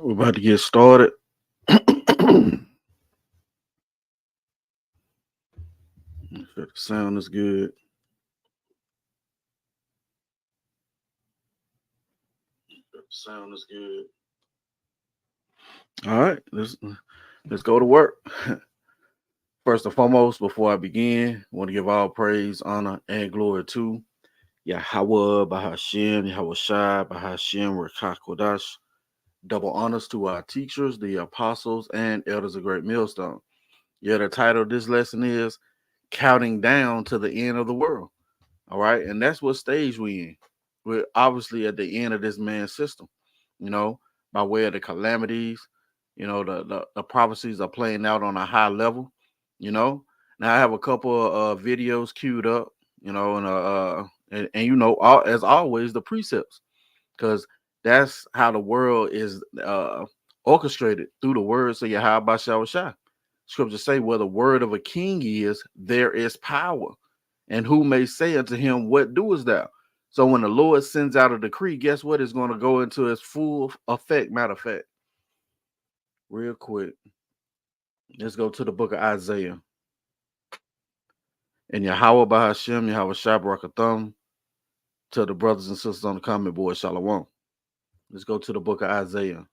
We're about to get started. If the sound is good. Sound is good. All right, let's go to work. First and foremost, before I begin, I want to give all praise, honor, and glory to Yahawah, Bahashem, Yahawashi, Bahashem, Rawchaa, Qadash. Double honors to our teachers, the apostles, and elders of Great Millstone. Yeah, the title of this lesson is Counting Down to the End of the World. All right, and that's what stage we in. We're obviously at the end of this man's system, you know, by way of the calamities, the prophecies are playing out on a high level, you know. Now I have a couple of videos queued up, and as always, the precepts, because that's how the world is orchestrated through the words of Yahawashi. Scriptures say, where the word of a king is, there is power. And who may say unto him, what doest thou? So when the Lord sends out a decree, guess what? It's going to go into its full effect. Matter of fact, real quick, let's go to the book of Isaiah. And Yahawah Bahashem, Yahawashi Barakatham, to the brothers and sisters on the comment board, Shalom. Let's go to the book of Isaiah.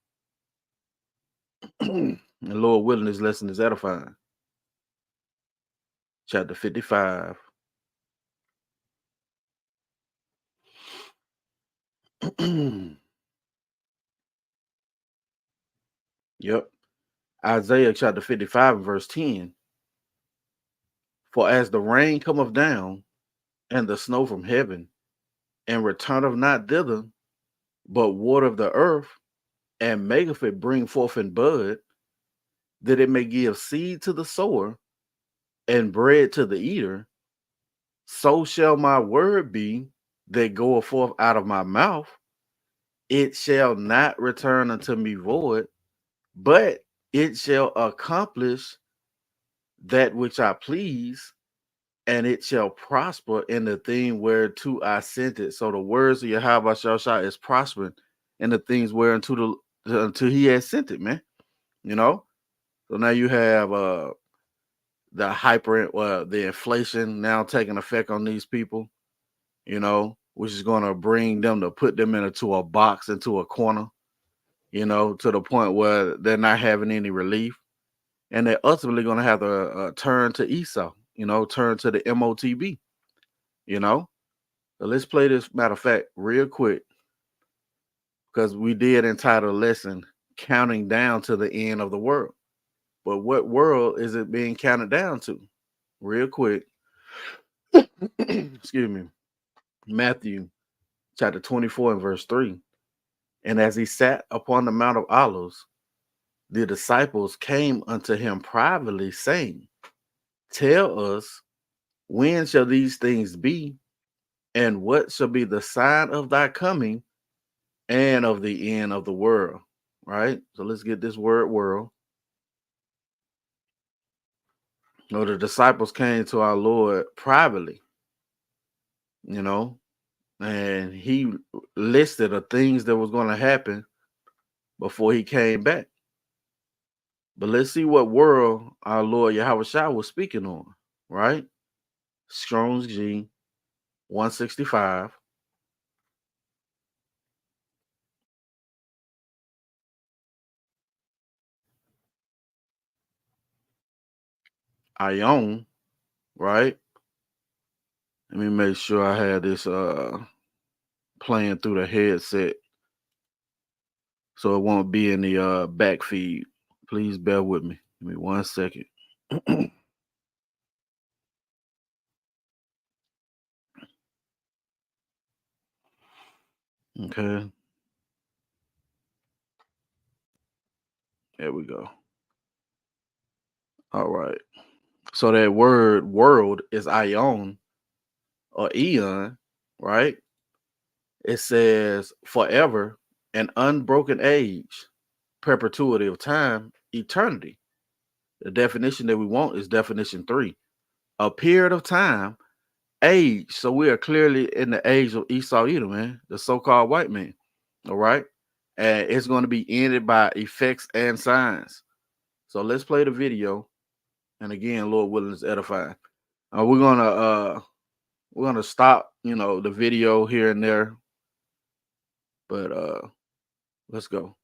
And Lord willing, this lesson is edifying. Chapter 55. Yep. Isaiah chapter 55, verse 10. For as the rain cometh down, and the snow from heaven, and returneth not thither, but watereth the earth, and maketh it bring forth in bud, that it may give seed to the sower, and bread to the eater, so shall my word be that goeth forth out of my mouth. It shall not return unto me void, but it shall accomplish that which I please, and it shall prosper in the thing whereto I sent it. So the words of Yahawashi is prospering in the things whereunto until he has sent it, man. You know? So now you have the inflation now taking effect on these people, which is going to bring them to put them into a box, into a corner, to the point where they're not having any relief. And they're ultimately going to have to turn to Esau, turn to the MOTB, So let's play this, matter of fact, real quick, because we did entitle a lesson, Counting Down to the End of the World. But what world is it being counted down to? Real quick. Excuse me. Matthew chapter 24 and verse 3. And as he sat upon the Mount of Olives, the disciples came unto him privately, saying, tell us, when shall these things be? And what shall be the sign of thy coming and of the end of the world? Right? So let's get this word world. The disciples came to our Lord privately, and he listed the things that was going to happen before he came back. But let's see what world our Lord Yahawashi was speaking on, right? Strong's G 165. Ion, right? Let me make sure I have this playing through the headset so it won't be in the back feed. Please bear with me. Give me 1 second. Okay. There we go. All right. So that word world is Ion or Eon, right? It says forever, an unbroken age, perpetuity of time, eternity. The definition that we want is definition 3. A period of time, age. So we are clearly in the age of Esau Edom, man, the so-called white man. All right. and it's going to be ended by effects and signs. So let's play the video. And again, Lord willing, is edifying. We're gonna stop, the video here and there, but let's go.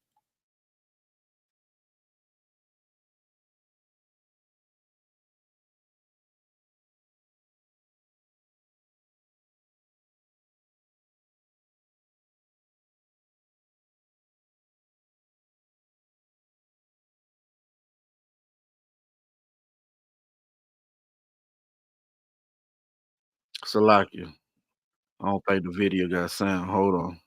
Salakia. I don't think the video got sound. Hold on.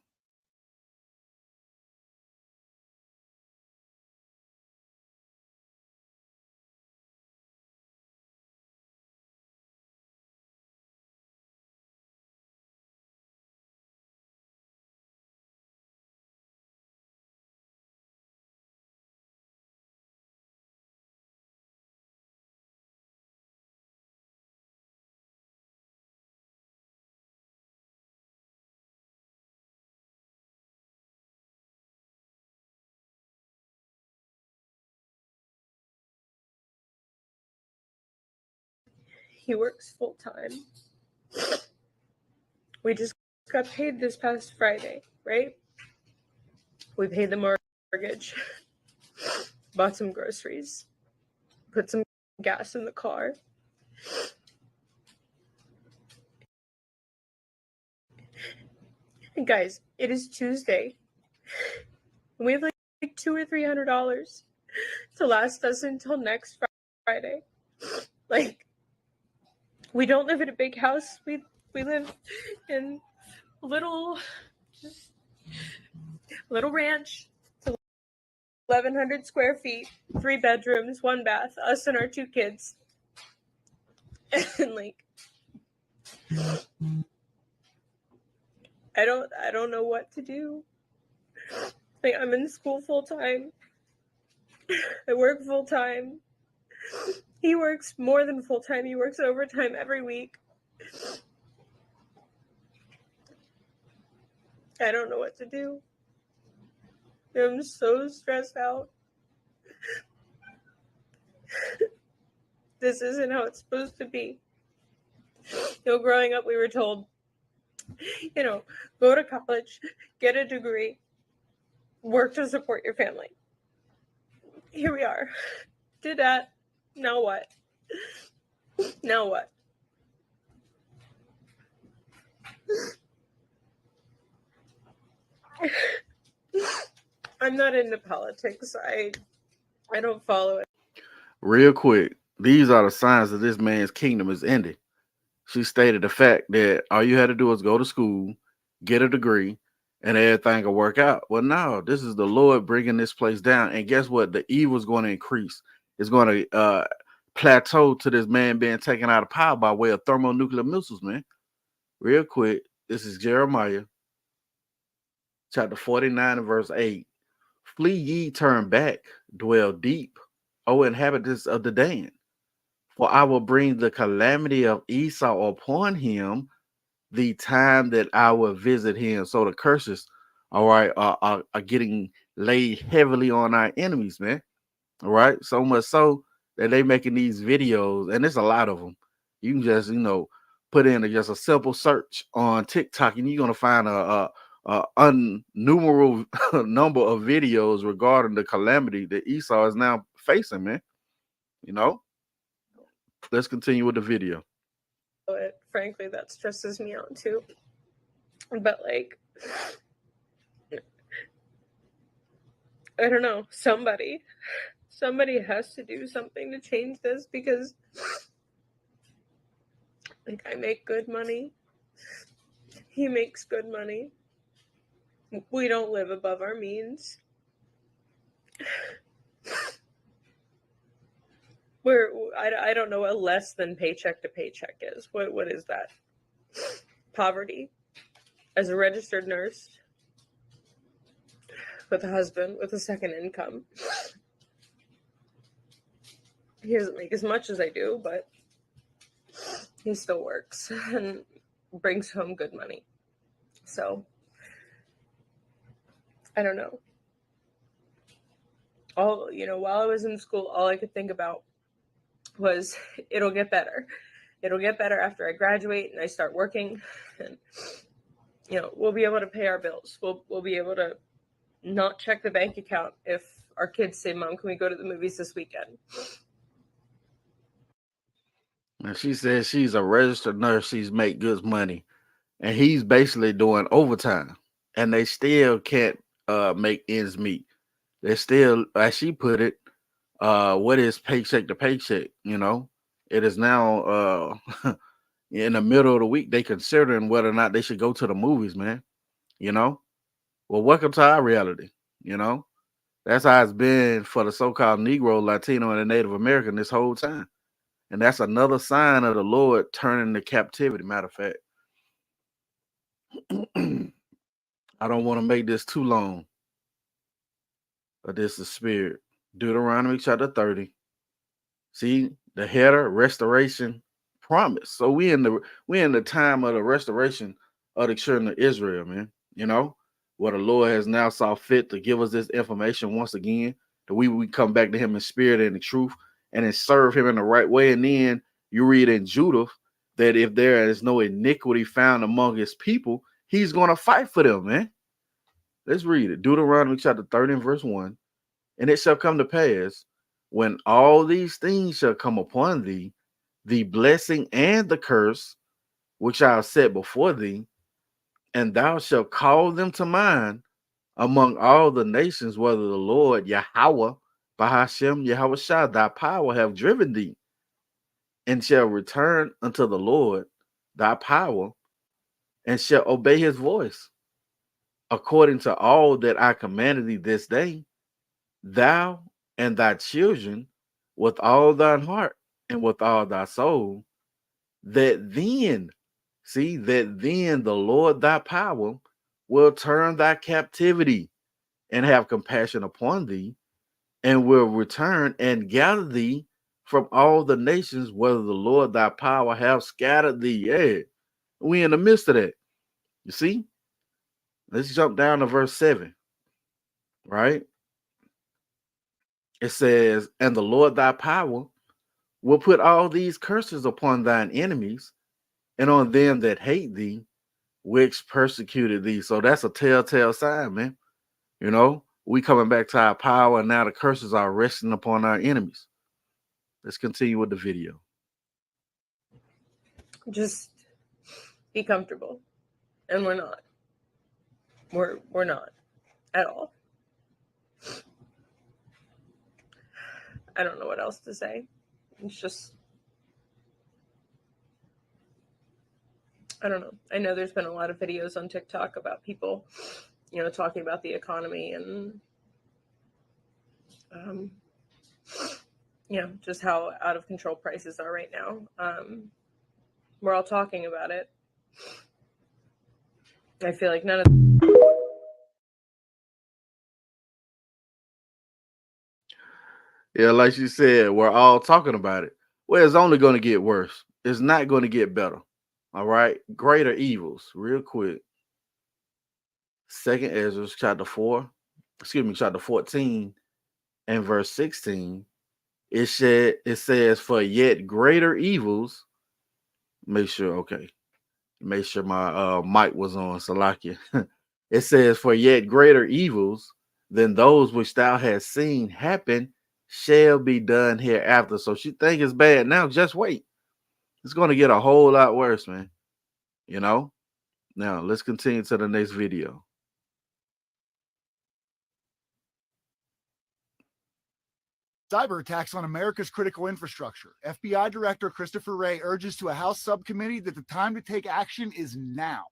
He works full time. We just got paid this past Friday, right? We paid the mortgage, bought some groceries, put some gas in the car. And guys, it is Tuesday. And we have like $200 or $300 to last us until next Friday. Like, we don't live in a big house. We live in a little ranch. It's 1,100 square feet, 3 bedrooms, 1 bath, us and our 2 kids. And like, I don't know what to do. Like, I'm in school full time. I work full time. He works more than full time. He works overtime every week. I don't know what to do. I'm so stressed out. This isn't how it's supposed to be. Growing up, we were told, go to college, get a degree, work to support your family. Here we are. Did that. Now what? Now what? I'm not into politics. I don't follow it. Real quick, these are the signs that this man's kingdom is ending. She stated the fact that all you had to do is go to school, get a degree, and everything will work out. Well, no, this is the Lord bringing this place down. And guess what? The evil is going to increase. It's going to plateau to this man being taken out of power by way of thermonuclear missiles, man. Real quick, this is Jeremiah chapter 49 and verse 8. Flee ye, turn back, dwell deep, O inhabitants of the Dan. For I will bring the calamity of Esau upon him the time that I will visit him. So the curses, all right, are getting laid heavily on our enemies, man. All right. So much so that they making these videos, and there's a lot of them. You can just, put in just a simple search on TikTok, and you're gonna find a unnumerable number of videos regarding the calamity that Esau is now facing, man. Let's continue with the video. Frankly, that stresses me out too. But like, I don't know, somebody has to do something to change this, because like, I make good money. He makes good money. We don't live above our means. I don't know what less than paycheck to paycheck is. What is that? Poverty. As a registered nurse, with a husband, with a second income. He doesn't make as much as I do, but he still works and brings home good money. So, I don't know. while I was in school, all I could think about was it'll get better. It'll get better after I graduate and I start working, and we'll be able to pay our bills. We'll be able to not check the bank account if our kids say, "Mom, can we go to the movies this weekend?" And she says she's a registered nurse. She's make good money, and he's basically doing overtime, and they still can't make ends meet. They're still, as she put it, what is paycheck to paycheck? It is now in the middle of the week. They considering whether or not they should go to the movies, man. You know, well, welcome to our reality. You know, that's how it's been for the so-called Negro, Latino, and the Native American this whole time. And that's another sign of the Lord turning the captivity. Matter of fact, I don't want to make this too long, but this is spirit. Deuteronomy chapter 30. See the header, restoration, promise. So we in the time of the restoration of the children of Israel, man. Where the Lord has now saw fit to give us this information once again, that we come back to him in spirit and in truth, and then serve him in the right way. And then you read in Judah that if there is no iniquity found among his people, he's going to fight for them, man. Let's read it. Deuteronomy chapter 30 and verse 1. And it shall come to pass, when all these things shall come upon thee, the blessing and the curse, which I have set before thee, and thou shalt call them to mind among all the nations, whether the Lord Yahawah, Bahashem, Yahawashi, thy power have driven thee, and shall return unto the Lord thy power, and shall obey his voice, according to all that I commanded thee this day, thou and thy children with all thine heart and with all thy soul, that then the Lord thy power will turn thy captivity and have compassion upon thee, and will return and gather thee from all the nations, whether the Lord thy power have scattered thee. Yeah, we in the midst of that. You see? Let's jump down to verse 7, right? It says, and the Lord thy power will put all these curses upon thine enemies and on them that hate thee, which persecuted thee. So that's a telltale sign, man. We coming back to our power, and now the curses are resting upon our enemies. Let's continue with the video. Just be comfortable, and we're not. We're not at all. I don't know what else to say. It's just, I don't know. I know there's been a lot of videos on TikTok about people, talking about the economy and, just how out of control prices are right now. We're all talking about it. I feel like none of. Yeah, like you said, we're all talking about it. Well, it's only going to get worse. It's not going to get better. All right. Greater evils, real quick. Second Ezra chapter 14 and verse 16. It says, for yet greater evils. Make sure my mic was on, Salakia. It says, for yet greater evils than those which thou hast seen happen shall be done hereafter. So she think it's bad now. Just wait. It's going to get a whole lot worse, man. Now, let's continue to the next video. Cyber attacks on America's critical infrastructure. FBI Director Christopher Wray urges to a House subcommittee that the time to take action is now.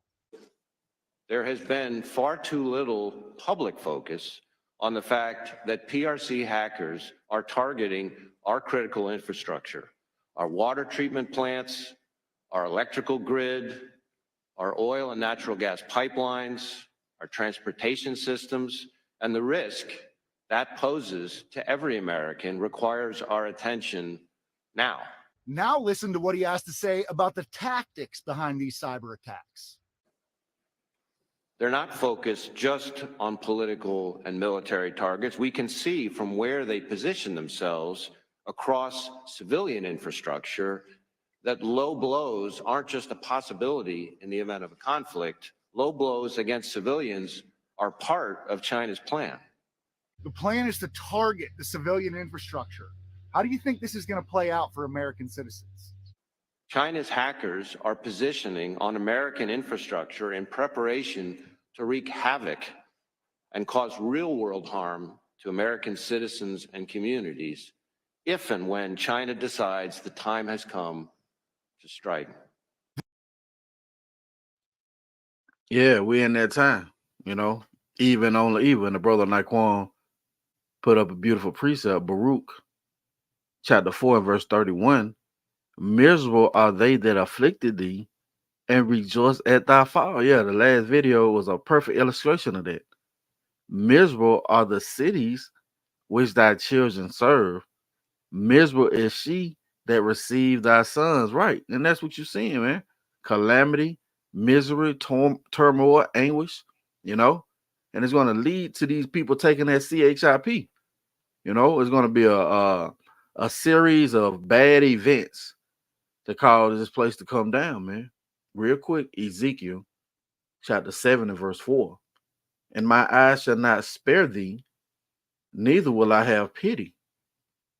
There has been far too little public focus on the fact that PRC hackers are targeting our critical infrastructure, our water treatment plants, our electrical grid, our oil and natural gas pipelines, our transportation systems, and the risk that poses to every American requires our attention now. Now listen to what he has to say about the tactics behind these cyber attacks. They're not focused just on political and military targets. We can see from where they position themselves across civilian infrastructure that low blows aren't just a possibility in the event of a conflict. Low blows against civilians are part of China's plan. The plan is to target the civilian infrastructure. How do you think this is going to play out for American citizens? China's hackers are positioning on American infrastructure in preparation to wreak havoc and cause real-world harm to American citizens and communities if and when China decides the time has come to strike. Yeah, we in that time, you know. Even on the even, the brother Naquan put up a beautiful precept, Baruch, chapter 4, and verse 31. Miserable are they that afflicted thee, and rejoice at thy fall. Yeah, the last video was a perfect illustration of that. Miserable are the cities which thy children serve. Miserable is she that received thy sons. Right. And that's what you're seeing, man. Calamity, misery, turmoil, anguish, you know. And it's going to lead to these people taking that CHIP. You know, it's going to be a series of bad events to cause this place to come down, man. Real quick, Ezekiel chapter 7 and verse 4. And my eyes shall not spare thee, neither will I have pity,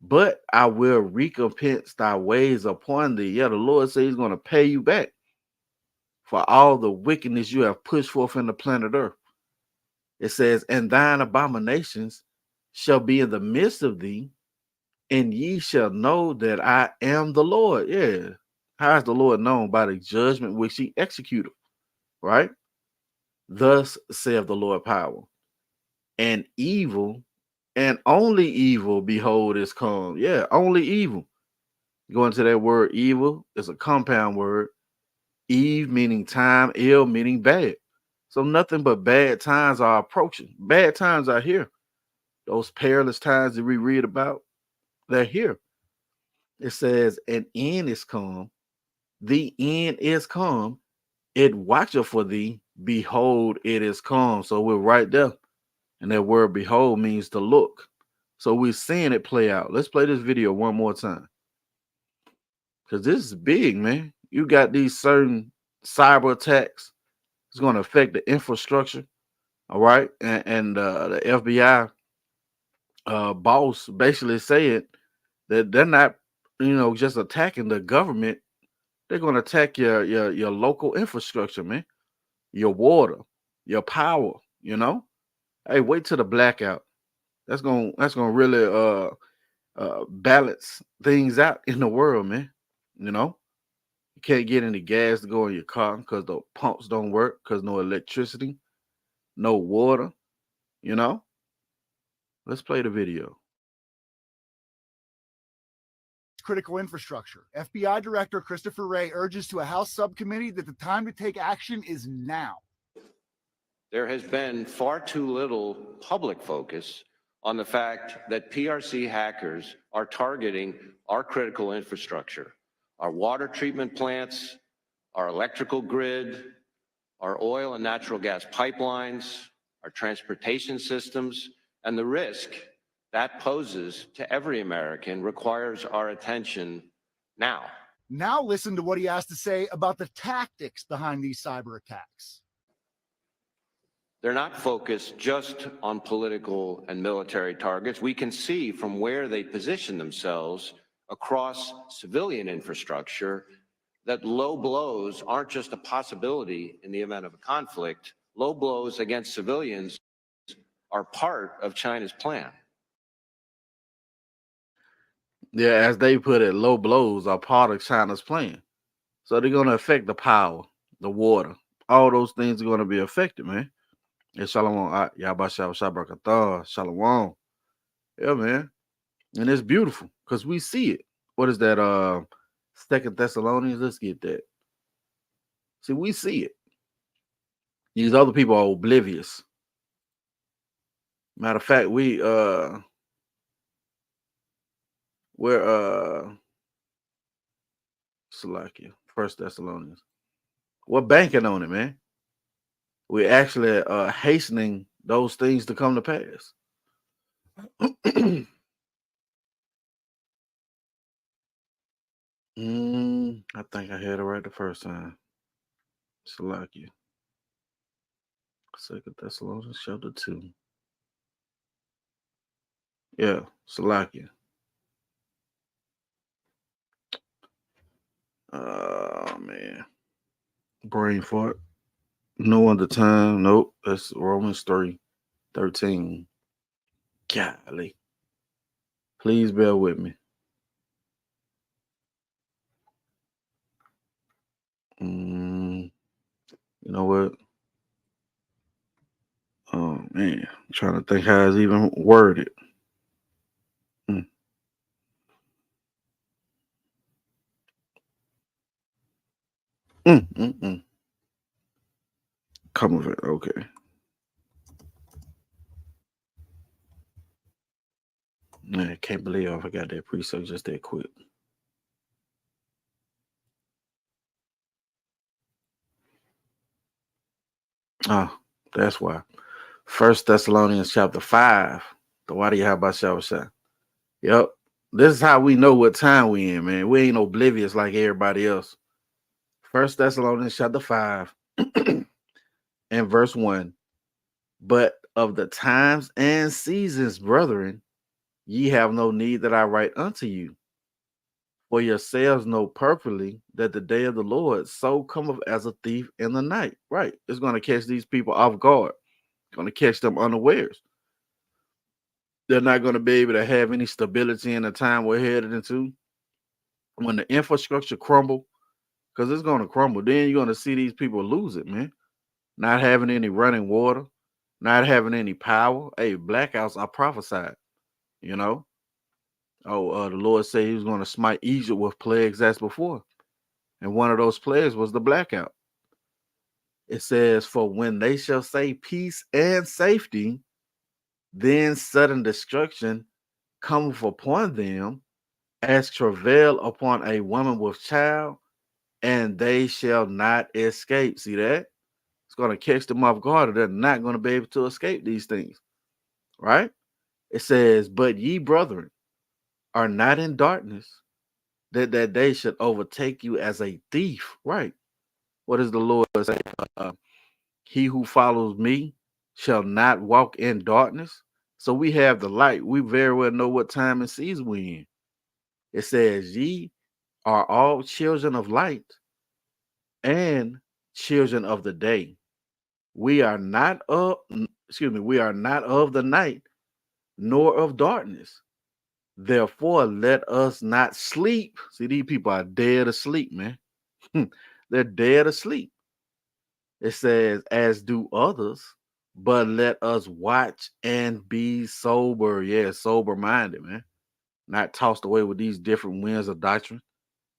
but I will recompense thy ways upon thee. Yeah, the Lord says he's going to pay you back for all the wickedness you have pushed forth in the planet earth. It says, and thine abominations shall be in the midst of thee, and ye shall know that I am the Lord. Yeah. How is the Lord known? By the judgment which he executed, right? Thus saith the Lord power. And evil, and only evil, behold, is come. Yeah, only evil. Going to that word evil is a compound word. Eve meaning time, ill meaning bad. So nothing but bad times are approaching. Bad times are here. Those perilous times that we read about, they're here. It says, an end is come. The end is come. It watcheth for thee. Behold, it is come. So we're right there. And that word behold means to look. So we're seeing it play out. Let's play this video one more time. Because this is big, man. You got these certain cyber attacks. It's going to affect the infrastructure. All right. And the FBI boss basically said that they're not, just attacking the government. They're going to attack your local infrastructure, man. Your water, your power, Hey, wait till the blackout. That's gonna really balance things out in the world, man. You can't get any gas to go in your car because the pumps don't work, because no electricity, no water, you know. Let's play the video. Critical infrastructure. FBI Director Christopher Wray urges to a House subcommittee that the time to take action is now. There has been far too little public focus on the fact that PRC hackers are targeting our critical infrastructure, our water treatment plants, our electrical grid, our oil and natural gas pipelines, our transportation systems, and the risk that poses to every American requires our attention now. Now listen to what he has to say about the tactics behind these cyber attacks. They're not focused just on political and military targets. We can see from where they position themselves across civilian infrastructure that low blows aren't just a possibility in the event of a conflict. Low blows against civilians are part of China's plan. Yeah, as they put it, low blows are part of China's plan. So they're going to affect the power, the water. All those things are going to be affected, man. Yeah, Shalom. Yahawashi, Shalom. Yeah, man. And it's beautiful because we see it. What is that? Second Thessalonians. Let's get that. See, we see it. These other people are oblivious. Matter of fact, we're Salakia, First Thessalonians. We're banking on it, man. we're actually hastening those things to come to pass. I think I had it right the first time. Salakia. 2 Thessalonians chapter 2. Yeah, Salakia. Oh man. Brain fart. No other time. Nope. That's Romans 3:13. Golly. Please bear with me. You know what? Oh man. I'm trying to think how it's even worded. Come of it. Okay. Man, I can't believe I forgot that precept just that quick. Oh, that's why. 1 Thessalonians chapter 5. The why do you have about Yahawashi? Yep. This is how we know what time we in, man. We ain't oblivious like everybody else. 1 Thessalonians chapter 5 and verse 1. But of the times and seasons, brethren, ye have no need that I write unto you. For yourselves know perfectly that the day of the Lord so cometh as a thief in the night. Right. It's going to catch these people off guard. It's going to catch them unawares. They're not going to be able to have any stability in the time we're headed into. When the infrastructure crumble, because it's going to crumble, then you're going to see these people lose it, man. Not having any running water, not having any power. Hey, blackouts are prophesied, you know. Oh, the Lord said he was going to smite Egypt with plagues as before. And one of those plagues was the blackout. It says, for when they shall say peace and safety, then sudden destruction cometh upon them as travail upon a woman with child, and they shall not escape. See that? It's going to catch them off guard, or they're not going to be able to escape these things, right? It says, but ye, brethren, are not in darkness, that that day should overtake you as a thief, right? What does the Lord say? He who follows me shall not walk in darkness. So we have the light. We very well know what time and season we in. It says, ye are all children of light and children of the day. We are not of, we are not of the night, nor of darkness. Therefore, let us not sleep. See, these people are dead asleep, man. They're dead asleep. It says, as do others, but let us watch and be sober. Yeah, sober minded, man. Not tossed away with these different winds of doctrine,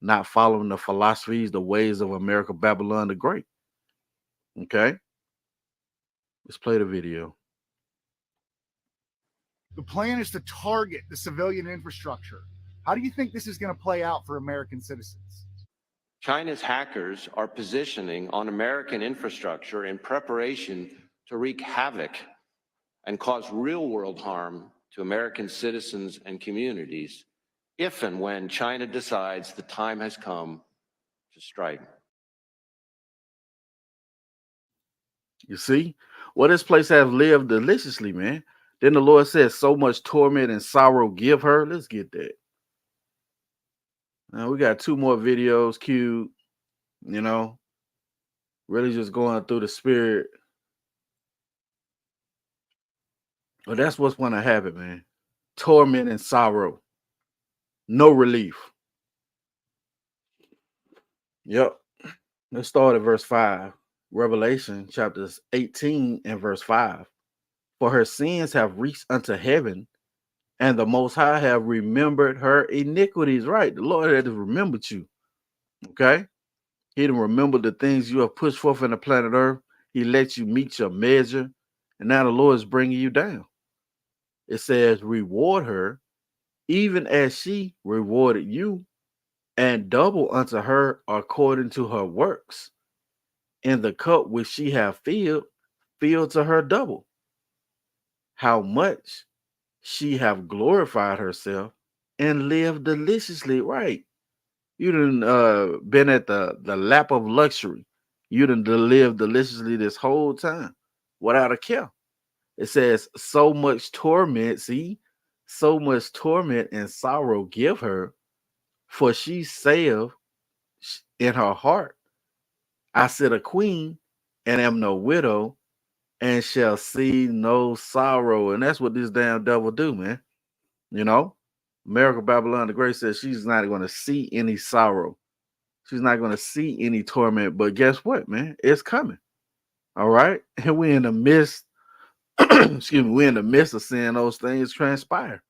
not following the philosophies, the ways of America, Babylon the Great. Okay. Let's play the video. The plan is to target the civilian infrastructure. How do you think this is going to play out for American citizens? China's hackers are positioning on American infrastructure in preparation to wreak havoc and cause real-world harm to American citizens and communities if and when China decides the time has come to strike. You see? Well, this place has lived deliciously, man. Then the Lord says, so much torment and sorrow give her. Let's get that. Now we got 2 more videos queued, you know, really just going through the spirit. But that's what's going to happen, man. Torment and sorrow. No relief. Yep. Let's start at verse 5. Revelation chapters 18 and verse 5. For her sins have reached unto heaven, and the Most High have remembered her iniquities. Right. The Lord had remembered you. Okay. He didn't remember the things you have pushed forth in the planet Earth. He let you meet your measure. And now the Lord is bringing you down. It says, reward her, even as she rewarded you, and double unto her according to her works. In the cup which she hath filled, filled to her double. How much she have glorified herself and lived deliciously. Right. You done been at the lap of luxury. You done lived deliciously this whole time without a care. It says so much torment, see, so much torment and sorrow give her, for she saith in her heart, I sit a queen and am no widow and shall see no sorrow. And that's what this damn devil do, man. You know, America Babylon the Great says she's not going to see any sorrow. She's not going to see any torment. But guess what, man? It's coming. All right. And we're in the midst, excuse me, we're in the midst of seeing those things transpire.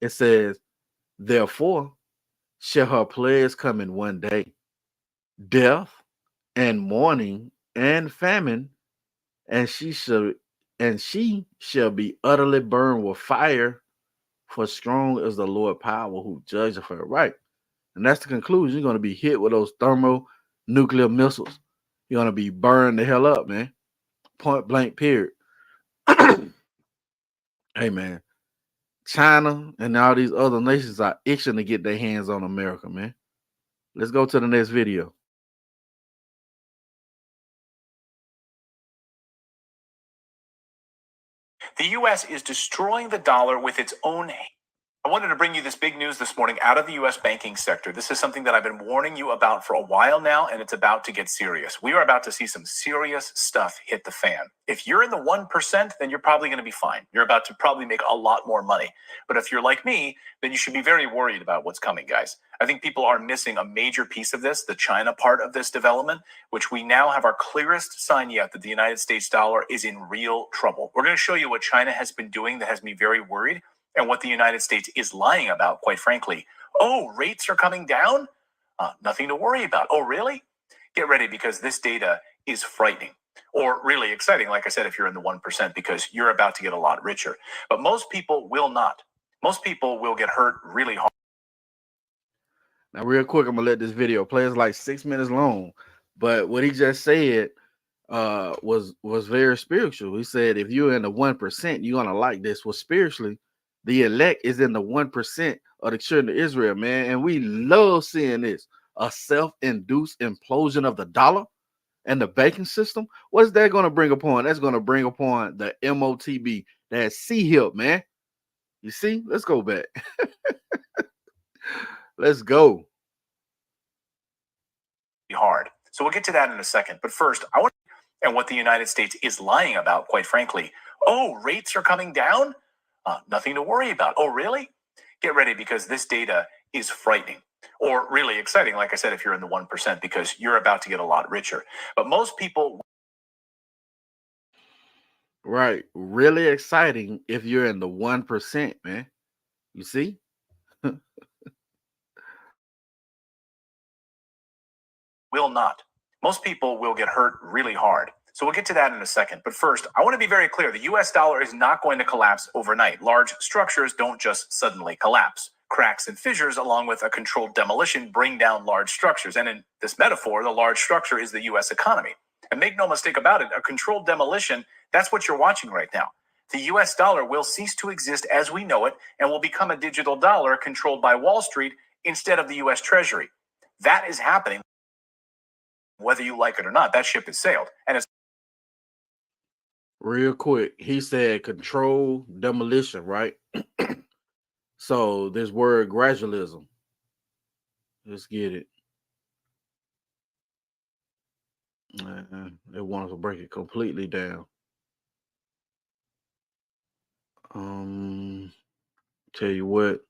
It says, therefore, shall her plagues come in one day, death and mourning and famine, and she shall be utterly burned with fire, for strong is the Lord power who judgeth her. Right. And that's the conclusion. You're going to be hit with those thermonuclear missiles. You're going to be burned the hell up, man. Point blank, period. Hey, man. China and all these other nations are itching to get their hands on America, man. Let's go to the next video. The U.S. is destroying the dollar with its own hand. I wanted to bring you this big news this morning out of the U.S. banking sector. This is something that I've been warning you about for a while now, and it's about to get serious. We are about to see some serious stuff hit the fan. If you're in the 1%, then you're probably going to be fine. You're about to probably make a lot more money. But if you're like me, then you should be very worried about what's coming, guys. I think people are missing a major piece of this, the China part of this development, which we now have our clearest sign yet that the United States dollar is in real trouble. We're going to show you what China has been doing that has me very worried, and what the United States is lying about, quite frankly. Oh, rates are coming down? Nothing to worry about. Oh, really? Get ready, because this data is frightening, or really exciting, like I said, if you're in the 1%, because you're about to get a lot richer. But most people will not. Most people will get hurt really hard. Now, real quick, I'm going to let this video play. It's like 6 minutes long. But what he just said was very spiritual. He said, if you're in the 1%, you're going to like this. Well, spiritually, the elect is in the 1% of the children of Israel, man. And we love seeing this. A self-induced implosion of the dollar and the banking system. What's that going to bring upon? That's going to bring upon the MOTB, that C-HIP, man. You see? Let's go back. Let's go. Hard. So we'll get to that in a second. But first, I want and what the United States is lying about, quite frankly. Oh, rates are coming down? Nothing to worry about. Oh, really? Get ready, because this data is frightening, or really exciting, like I said, if you're in the 1%, because you're about to get a lot richer. But most people... Right. Really exciting if you're in the 1%, man. You see? Will not. Most people will get hurt really hard. So we'll get to that in a second. But first, I want to be very clear. The US dollar is not going to collapse overnight. Large structures don't just suddenly collapse. Cracks and fissures, along with a controlled demolition, bring down large structures. And in this metaphor, the large structure is the US economy. And make no mistake about it, a controlled demolition, that's what you're watching right now. The US dollar will cease to exist as we know it and will become a digital dollar controlled by Wall Street instead of the US Treasury. That is happening. Whether you like it or not, that ship has sailed. And it's real quick. He said control demolition, right? So this word gradualism. Let's get it. They want us to break it completely down. Tell you what.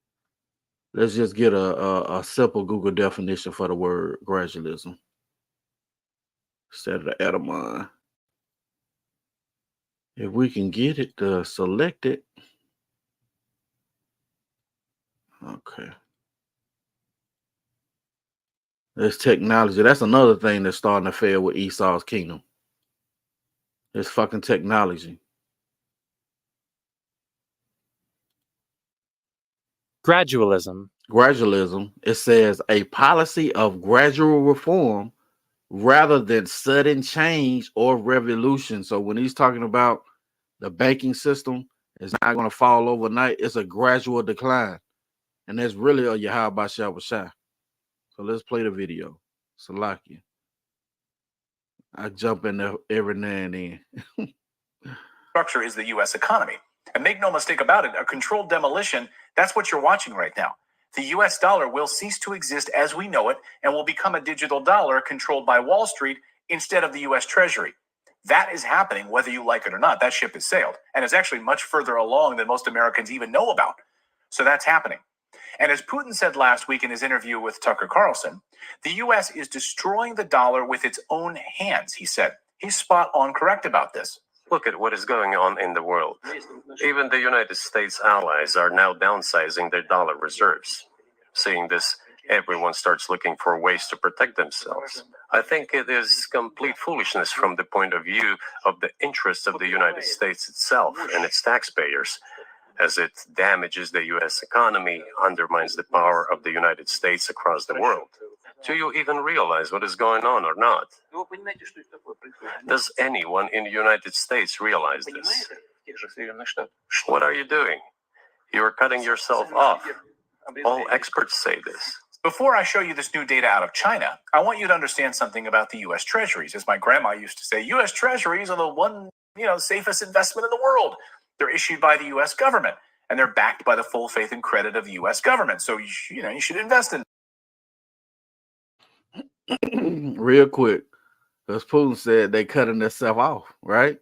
Let's just get a simple Google definition for the word gradualism instead of the etymon. If we can get it to select it. Okay. There's technology. That's another thing that's starting to fail with Esau's kingdom. It's fucking technology. Gradualism. Gradualism. It says a policy of gradual reform rather than sudden change or revolution. So when he's talking about the banking system, it's not going to fall overnight. It's a gradual decline. And that's really a Yahawashi. So let's play the video. Salakia. I jump in there every now and then. Structure is the U.S. economy. And make no mistake about it, a controlled demolition, that's what you're watching right now. The U.S. dollar will cease to exist as we know it and will become a digital dollar controlled by Wall Street instead of the U.S. Treasury. That is happening whether you like it or not. That ship has sailed and is actually much further along than most Americans even know about. So that's happening. And as Putin said last week in his interview with Tucker Carlson, the U.S. is destroying the dollar with its own hands, he said. He's spot on correct about this. Look at what is going on in the world. Even the United States allies are now downsizing their dollar reserves. Seeing this, everyone starts looking for ways to protect themselves. I think it is complete foolishness from the point of view of the interests of the United States itself and its taxpayers, as it damages the U.S. economy, undermines the power of the United States across the world. Do you even realize what is going on or not? Does anyone in the United States realize this? What are you doing? You are cutting yourself off. All experts say this. Before I show you this new data out of China, I want you to understand something about the U.S. Treasuries. As my grandma used to say, U.S. Treasuries are the one, safest investment in the world. They're issued by the U.S. government, and they're backed by the full faith and credit of the U.S. government. So, you should invest in Real quick, because Putin said they cutting themselves off, right?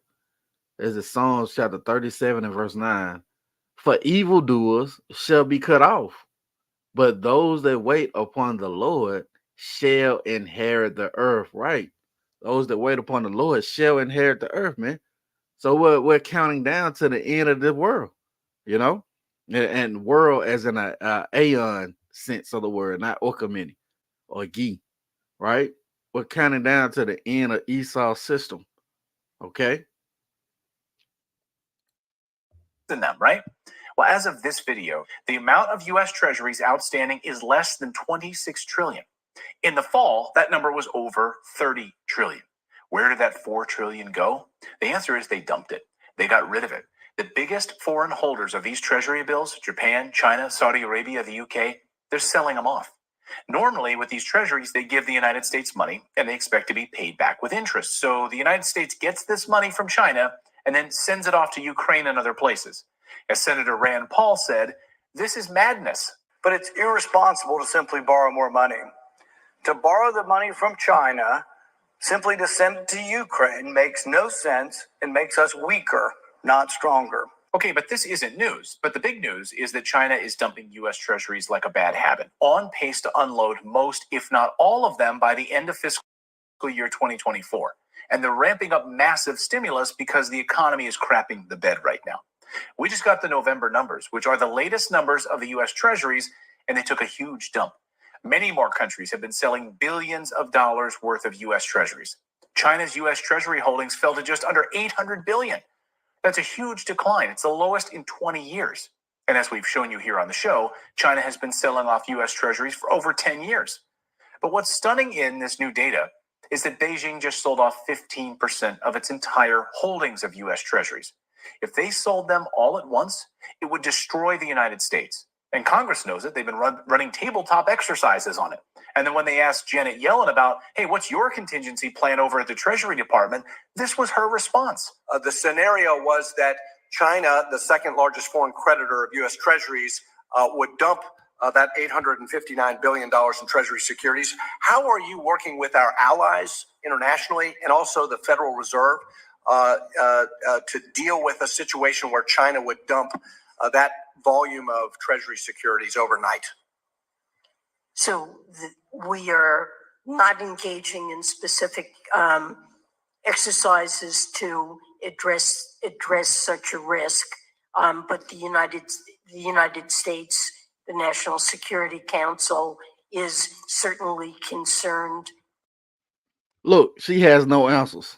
There's a Psalms chapter 37 and verse 9. For evildoers shall be cut off, but those that wait upon the Lord shall inherit the earth, right? Those that wait upon the Lord shall inherit the earth, man. So we're counting down to the end of the world, and world as in a aeon sense of the word, not orkamini or gi, right? We're counting down to the end of Esau's system, okay? them, right? Well, as of this video, the amount of U.S. Treasuries outstanding is less than 26 trillion. In the fall, that number was over 30 trillion. Where did that 4 trillion go? The answer is they dumped it. They got rid of it. The biggest foreign holders of these treasury bills, Japan, China, Saudi Arabia, the UK, they're selling them off. Normally, with these treasuries, they give the United States money and they expect to be paid back with interest. So the United States gets this money from China and then sends it off to Ukraine and other places. As Senator Rand Paul said, this is madness. But it's irresponsible to simply borrow more money. To borrow the money from China, simply to send it to Ukraine, makes no sense and makes us weaker, not stronger. Okay, but this isn't news. But the big news is that China is dumping U.S. treasuries like a bad habit, on pace to unload most, if not all of them, by the end of fiscal year 2024. And they're ramping up massive stimulus because the economy is crapping the bed right now. We just got the November numbers, which are the latest numbers of the U.S. treasuries, and they took a huge dump. Many more countries have been selling billions of dollars worth of U.S. treasuries. China's U.S. treasury holdings fell to just under 800 billion. That's a huge decline. It's the lowest in 20 years. And as we've shown you here on the show, China has been selling off U.S. treasuries for over 10 years. But what's stunning in this new data is that Beijing just sold off 15% of its entire holdings of U.S. treasuries. If they sold them all at once, it would destroy the United States. And Congress knows it. They've been running tabletop exercises on it. And then when they asked Janet Yellen about, hey, what's your contingency plan over at the Treasury Department? This was her response. The scenario was that China, the second largest foreign creditor of U.S. treasuries, would dump that $859 billion in treasury securities. How are you working with our allies internationally and also the Federal Reserve to deal with a situation where China would dump that volume of treasury securities overnight? So we are not engaging in specific exercises to address such a risk, but the United States, the National Security Council, is certainly concerned. Look, she has no answers.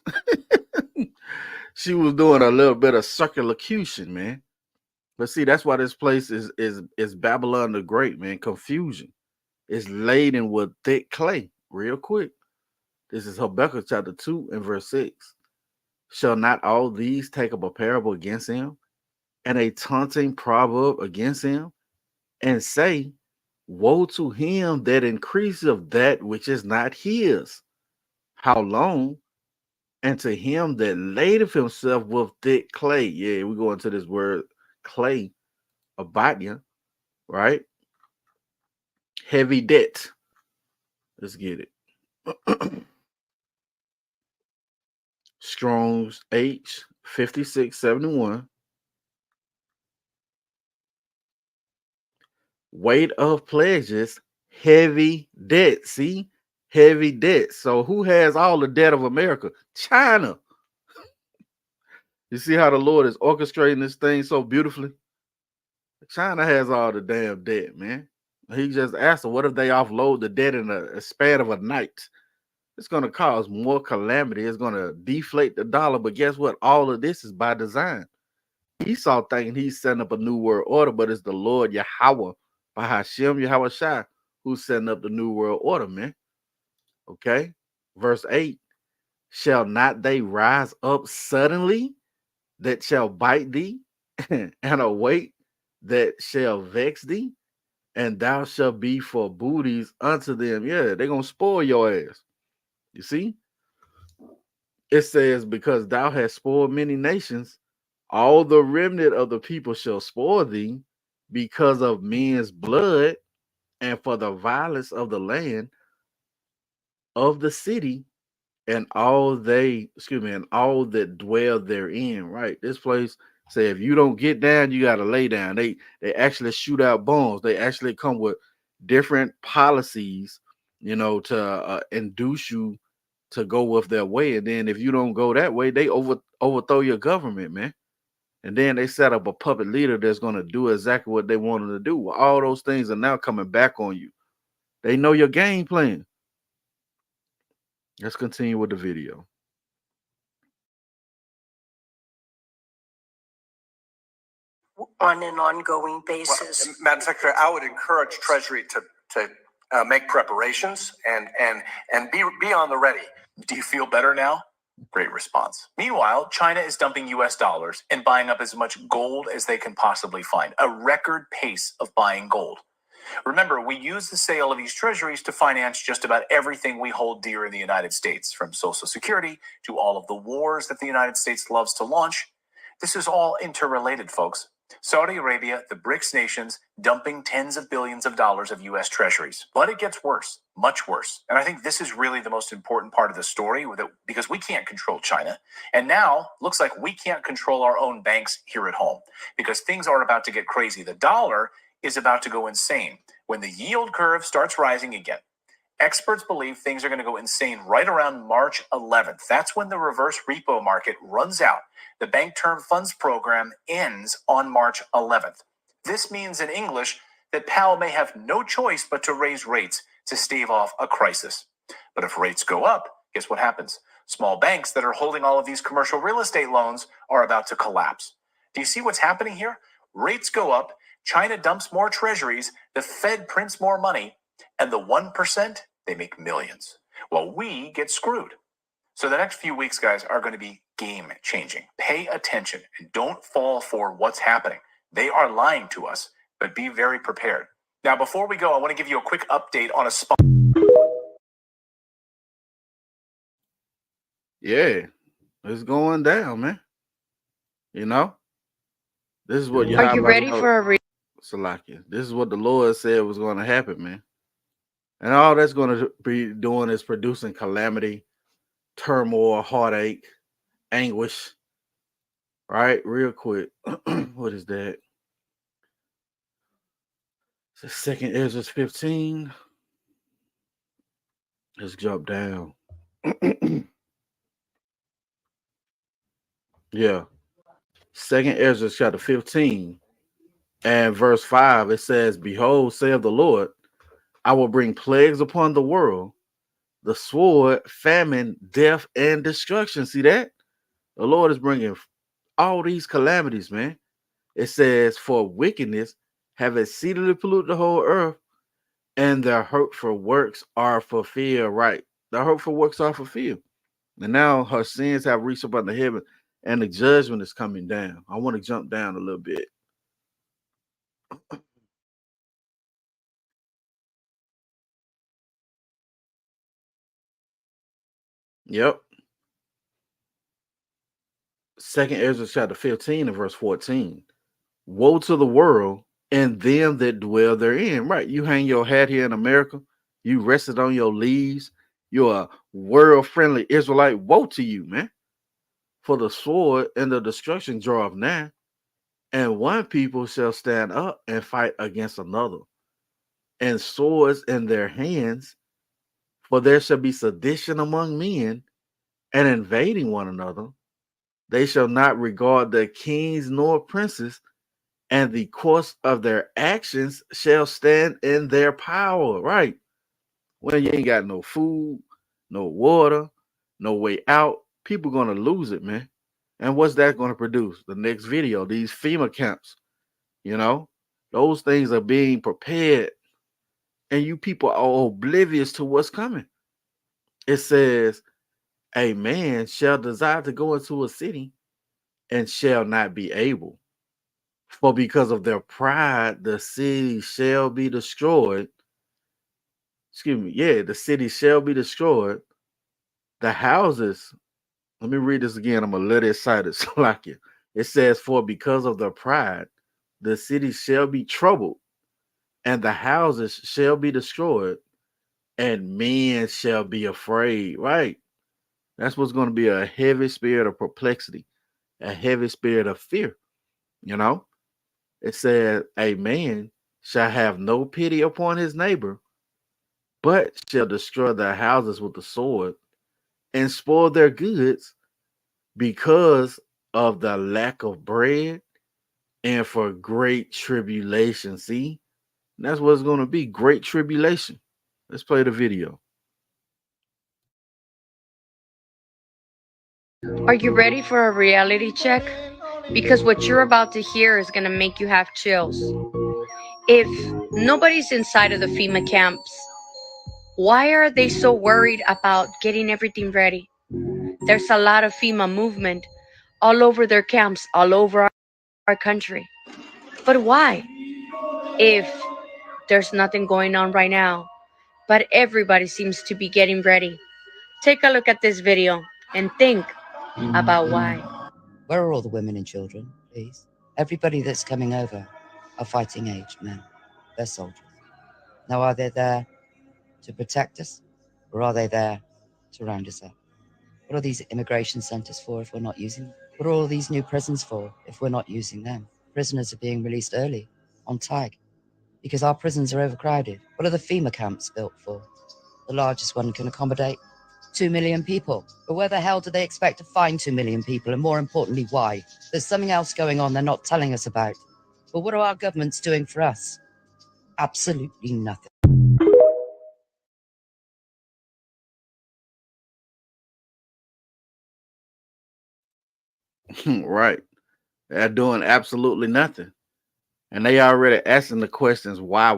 She was doing a little bit of circumlocution, man. But see, that's why this place is Babylon the Great, man. Confusion. It's laden with thick clay. Real quick. This is Habakkuk chapter 2 and verse 6. Shall not all these take up a parable against him, and a taunting proverb against him, and say, woe to him that increaseth that which is not his? How long? And to him that ladeth himself with thick clay. Yeah, we go into this word clay, abatya, right? Heavy debt. Let's get it. Strong's H 5671. Weight of pledges, heavy debt. See, heavy debt. So who has all the debt of America? China. You see how the Lord is orchestrating this thing so beautifully? China has all the damn debt, man. He just asked them, what if they offload the debt in a span of a night? It's going to cause more calamity. It's going to deflate the dollar. But guess what? All of this is by design. Esau thinking he's setting up a new world order, but it's the Lord Yahawah, by Hashem Yahawashi, who's setting up the new world order, man. Okay? Verse 8. Shall not they rise up suddenly that shall bite thee, and await that shall vex thee, and thou shalt be for booties unto them? Yeah, they're going to spoil your ass. You see? It says, because thou hast spoiled many nations, all the remnant of the people shall spoil thee because of men's blood and for the violence of the land of the city and all that dwell therein. Right? This place say if you don't get down, you got to lay down. They actually shoot out bombs. They actually come with different policies, to induce you to go with their way. And then if you don't go that way, they overthrow your government, man. And then they set up a puppet leader that's going to do exactly what they wanted to do. All those things are now coming back on you. They know your game plan. Let's continue with the video. On an ongoing basis. Well, Madam Secretary, I would encourage Treasury to make preparations and be on the ready. Do you feel better now? Great response. Meanwhile, China is dumping US dollars and buying up as much gold as they can possibly find, a record pace of buying gold. Remember, we use the sale of these treasuries to finance just about everything we hold dear in the United States, from Social Security to all of the wars that the United States loves to launch. This is all interrelated, folks. Saudi Arabia, the BRICS nations, dumping tens of billions of dollars of U.S. treasuries. But it gets worse, much worse. And I think this is really the most important part of the story, because we can't control China. And now, looks like we can't control our own banks here at home, because things are about to get crazy. The dollar is about to go insane when the yield curve starts rising again. Experts believe things are going to go insane right around March 11th. That's when the reverse repo market runs out. The Bank Term Funds Program ends on March 11th. This means in English that Powell may have no choice but to raise rates to stave off a crisis. But if rates go up, guess what happens? Small banks that are holding all of these commercial real estate loans are about to collapse. Do you see what's happening here? Rates go up, China dumps more treasuries, the Fed prints more money, and the 1%, they make millions. Well, we get screwed. So the next few weeks, guys, are going to be game-changing. Pay attention and don't fall for what's happening. They are lying to us, but be very prepared. Now, before we go, I want to give you a quick update on a spot. Yeah, it's going down, man. This is what Are you ready for a Salakia. This is what the Lord said was going to happen, man. And all that's going to be doing is producing calamity, turmoil, heartache, anguish. Right? Real quick. What is that? It's the 2nd Ezra 15. Let's jump down. Yeah. 2nd Ezra chapter 15 and verse 5. It says, behold, saith the Lord, I will bring plagues upon the world, the sword, famine, death, and destruction. See that? The Lord is bringing all these calamities, man. It says, for wickedness have exceedingly polluted the whole earth, and their hurtful works are fulfilled. Right. The hurtful works are fulfilled. And now her sins have reached up unto heaven, and the judgment is coming down. I want to jump down a little bit. Yep. Second Ezra chapter 15 and verse 14. Woe to the world and them that dwell therein. Right. You hang your hat here in America. You rested on your leaves. You're a world-friendly Israelite. Woe to you, man. For the sword and the destruction draweth nigh, and one people shall stand up and fight against another, and swords in their hands, for there shall be sedition among men, and invading one another. They shall not regard the kings nor princes, and the course of their actions shall stand in their power. Right. When you ain't got no food, no water, no way out, people gonna lose it, man. And what's that gonna produce? The next video, these FEMA camps, you know, those things are being prepared, and you people are oblivious to what's coming. It says, a man shall desire to go into a city and shall not be able. For because of their pride, the city shall be destroyed. Excuse me. Yeah, the city shall be destroyed. The houses, let me read this again. I'm a little excited. Like it says, for because of their pride, the city shall be troubled, and the houses shall be destroyed, and men shall be afraid. Right. That's what's going to be a heavy spirit of perplexity, a heavy spirit of fear. You know, it said, a man shall have no pity upon his neighbor, but shall destroy their houses with the sword and spoil their goods because of the lack of bread and for great tribulation. See, that's what it's going to be, great tribulation. Let's play the video. Are you ready for a reality check? Because what you're about to hear is going to make you have chills. If nobody's inside of the FEMA camps, why are they so worried about getting everything ready? There's a lot of FEMA movement all over their camps, all over our country. But why? If there's nothing going on right now, but everybody seems to be getting ready. Take a look at this video and think about why. Where are all the women and children, please? Everybody that's coming over are fighting age men. They're soldiers. Now, are they there to protect us, or are they there to round us up? What are these immigration centers for if we're not using them? What are all these new prisons for if we're not using them? Prisoners are being released early, on tag, because our prisons are overcrowded. What are the FEMA camps built for? The largest one can accommodate 2 million people. But where the hell do they expect to find 2 million people? And more importantly, why? There's something else going on they're not telling us about. But what are our governments doing for us? Absolutely nothing. Right. They're doing absolutely nothing. And they already asking the questions, why?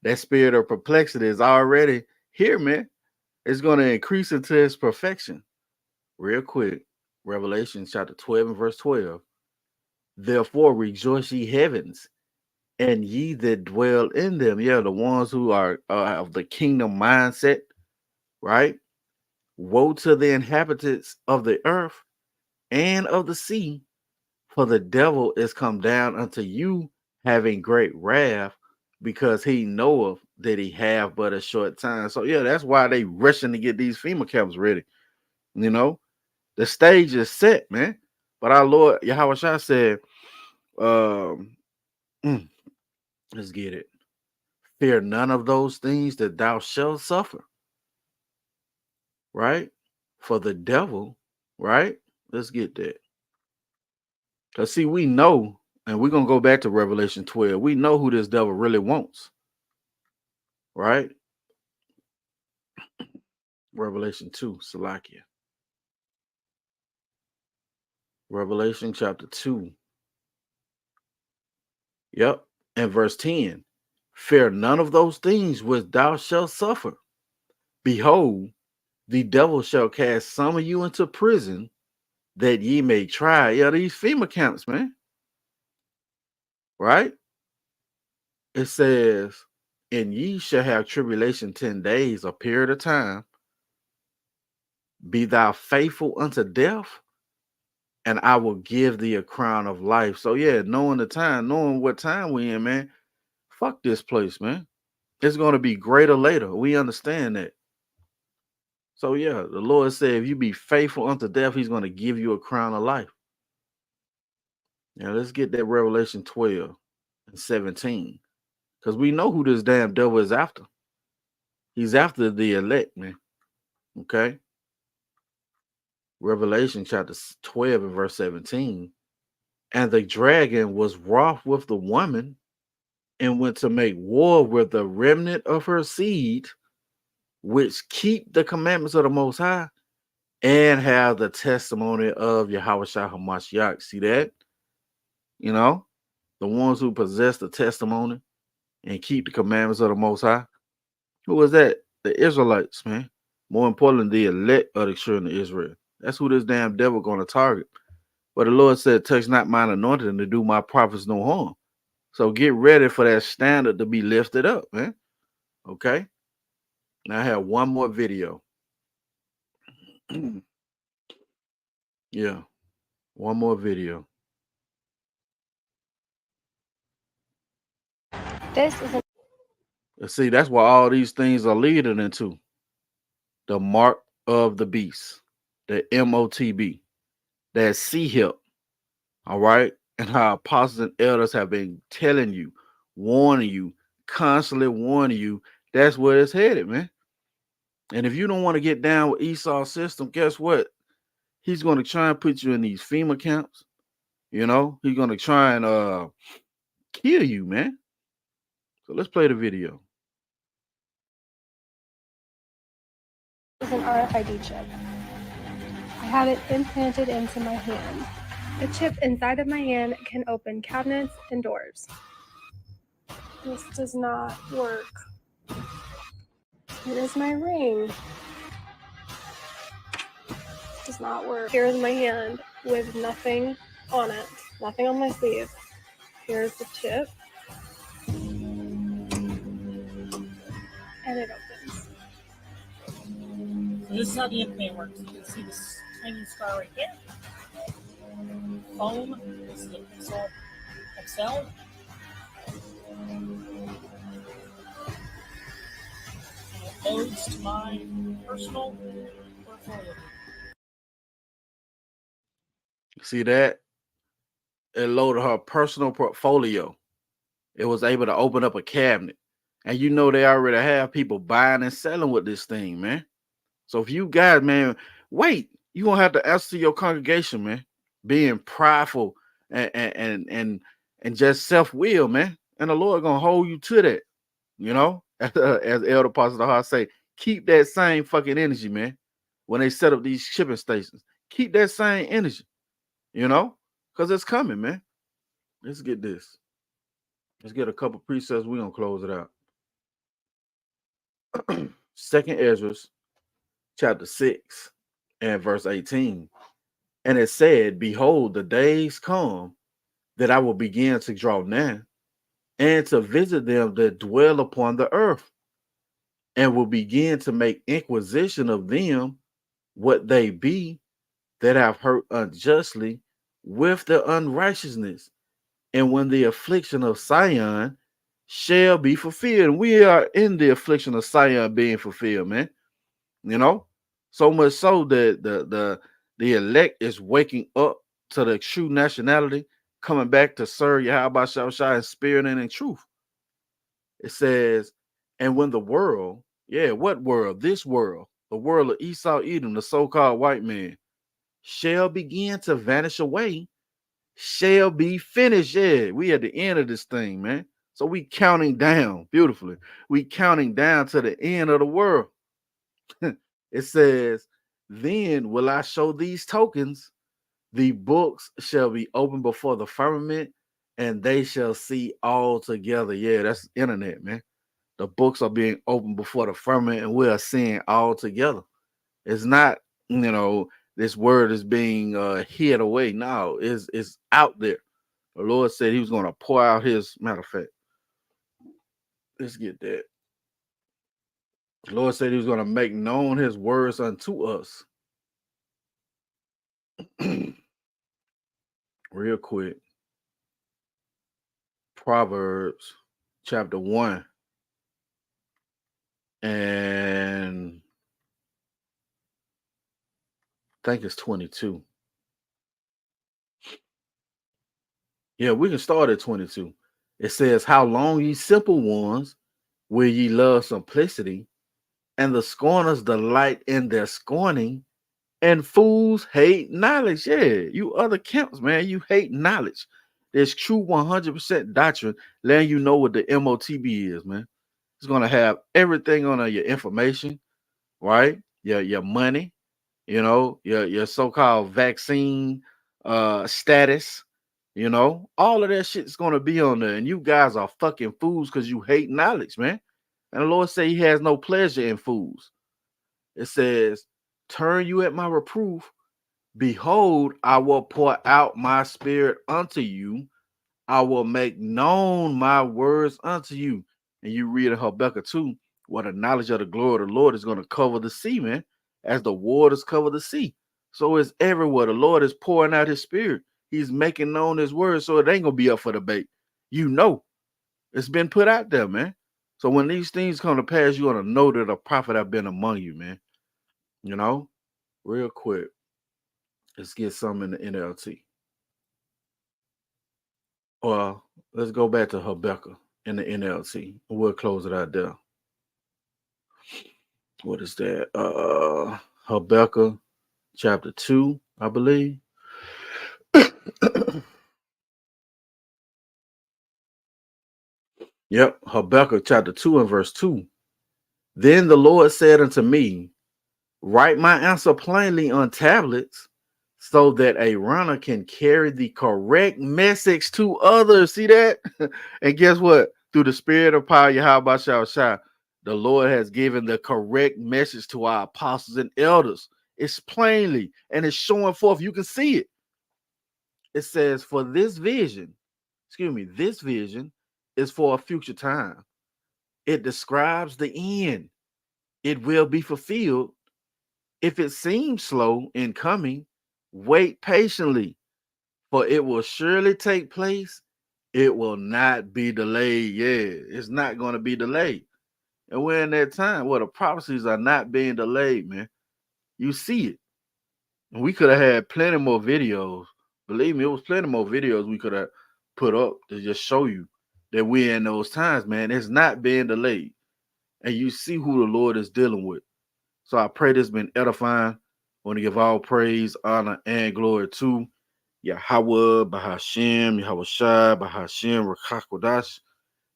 That spirit of perplexity is already here, man. It's going to increase into its perfection. Real quick, Revelation chapter 12 and verse 12. Therefore rejoice ye heavens, and ye that dwell in them. Yeah, the ones who are of the kingdom mindset, right? Woe to the inhabitants of the earth and of the sea, for the devil is come down unto you, having great wrath, because he knoweth that he have but a short time. So yeah, that's why they rushing to get these FEMA camps ready. You know, the stage is set, man. But our Lord Yahawashi said, mm, let's get it. Fear none of those things that thou shalt suffer. Right? For the devil, right? Let's get that. Because see, we know, and we're gonna go back to Revelation 12. We know who this devil really wants. Right? Revelation 2, Salakia. Revelation chapter 2. Yep. And verse 10. Fear none of those things which thou shalt suffer. Behold, the devil shall cast some of you into prison that ye may try. Yeah, these FEMA camps, man. Right? It says, and ye shall have tribulation 10 days, a period of time. Be thou faithful unto death, and I will give thee a crown of life. So yeah, knowing the time, knowing what time we in, man. Fuck this place, man. It's going to be greater later. We understand that. So yeah, the Lord said, if you be faithful unto death, he's going to give you a crown of life. Now let's get that Revelation 12 and 17. Because we know who this damn devil is after. He's after the elect, man. Okay. Revelation chapter 12 and verse 17. And the dragon was wroth with the woman and went to make war with the remnant of her seed, which keep the commandments of the Most High and have the testimony of Yahawashi Hamashiach. See that? You know, the ones who possess the testimony and keep the commandments of the Most High. Who was that? The Israelites, man. More importantly, the elect of the children of Israel. That's who this damn devil going to target. But the Lord said, touch not mine anointed and to do my prophets no harm. So get ready for that standard to be lifted up, man. Okay? Now I have one more video. Yeah. One more video. This is See, that's what all these things are leading into. The mark of the beast. The MOTB. That C-HIP. All right? And how apostles and elders have been telling you, warning you, constantly warning you, that's where it's headed, man. And if you don't want to get down with Esau's system, guess what? He's going to try and put you in these FEMA camps. You know, he's going to try and kill you, man. So let's play the video. an RFID chip. I have it implanted into my hand. The chip inside of my hand can open cabinets and doors. This does not work. Here is my ring. Does not work. Here is my hand with nothing on it, nothing on my sleeve. Here's the chip. And it opens. So this is how the implant works. You can see this tiny scar right here. Foam. This is a Pixel XL. And it loads to my personal portfolio. See that? It loaded her personal portfolio. It was able to open up a cabinet. And you know they already have people buying and selling with this thing, man. So if you guys, man, wait, you're gonna have to answer to your congregation, man. Being prideful and just self-will, man. And the Lord gonna hold you to that, you know, as Elder Pastor Hart say, keep that same fucking energy, man. When they set up these shipping stations, keep that same energy, you know, because it's coming, man. Let's get this. Let's get a couple precepts. We're gonna close it out. Second Ezra chapter 6 and verse 18. And it said, behold, the days come that I will begin to draw near and to visit them that dwell upon the earth, and will begin to make inquisition of them what they be that have hurt unjustly with their unrighteousness. And when the affliction of Sion shall be fulfilled, and we are in the affliction of Sion being fulfilled, man. You know, so much so that the elect is waking up to the true nationality, coming back to serve Yahawashi in spirit and in truth. It says, and when the world, yeah, what world? This world, the world of Esau, Edom, the so-called white man, shall begin to vanish away, shall be finished. Yeah, we at the end of this thing, man. So we counting down beautifully. We counting down to the end of the world. It says, then will I show these tokens. The books shall be opened before the firmament, and they shall see all together. Yeah, that's internet, man. The books are being opened before the firmament, and we are seeing all together. It's not, this word is being hid away. No, it's out there. The Lord said he was going to pour out his, matter of fact, let's get that. The Lord said he was going to make known his words unto us. Real quick. Proverbs chapter 1 and I think it's 22. Yeah, we can start at 22. It says, how long, ye simple ones, will ye love simplicity, and the scorners delight in their scorning, and fools hate knowledge. Yeah, you other camps, man, you hate knowledge. There's true 100% doctrine letting you know what the MOTB is, man. It's going to have everything on your information, right? Your money, your so-called vaccine status, all of that shit is going to be on there. And you guys are fucking fools because you hate knowledge, man. And the Lord say he has no pleasure in fools. It says, turn you at my reproof. Behold, I will pour out my spirit unto you. I will make known my words unto you. And you read in Habakkuk 2, what the knowledge of the glory of the Lord is going to cover the sea, man, as the waters cover the sea. So it's everywhere. The Lord is pouring out his spirit. He's making known his words, so it ain't going to be up for debate. It's been put out there, man. So when these things come to pass, you're going to know that a prophet have been among you, man. Real quick. Let's get some in the NLT. Well, let's go back to Habakkuk in the NLT. We'll close it out there. What is that? Habakkuk chapter 2, I believe. Yep, Habakkuk chapter 2 and verse 2. Then the Lord said unto me, write my answer plainly on tablets, so that a runner can carry the correct message to others. See that? And guess what? Through the spirit of power, Yahawashi, the Lord has given the correct message to our apostles and elders. It's plainly, and it's showing forth. You can see it. It says, for this vision is for a future time. It describes the end. It will be fulfilled. If it seems slow in coming, wait patiently, for it will surely take place. It will not be delayed. Yeah, it's not going to be delayed. And we're in that time where the prophecies are not being delayed, man. You see it. And we could have had plenty more videos. Believe me, it was plenty more videos we could have put up to just show you that we're in those times, man. It's not being delayed. And you see who the Lord is dealing with. So I pray this has been edifying. I want to give all praise, honor, and glory to Yahawah, Bahashem, Yahawashi, Bahashem, Qadash.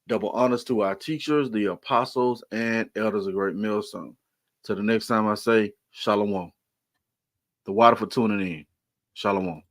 Double honors to our teachers, the apostles, and elders of Great Millstone. Till the next time I say, Shalom. The water for tuning in. Shalom.